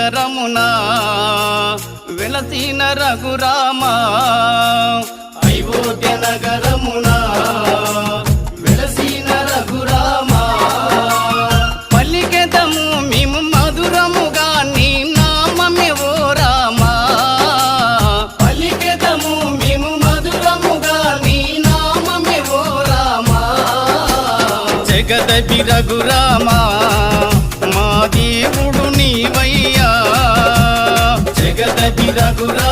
నగరమునా వెలసిన రఘురామా అయోధ్య నగరమునా వెలసిన రఘురామా పలికెదము మేము మధురముగా నీ నామమే ఓ రామా పలికెదము మేము మధురముగా నీ నామమే ఓ రామా జగదపి రఘురామా మా దేవుడు నీవయ్యా జగదపి రఘురామా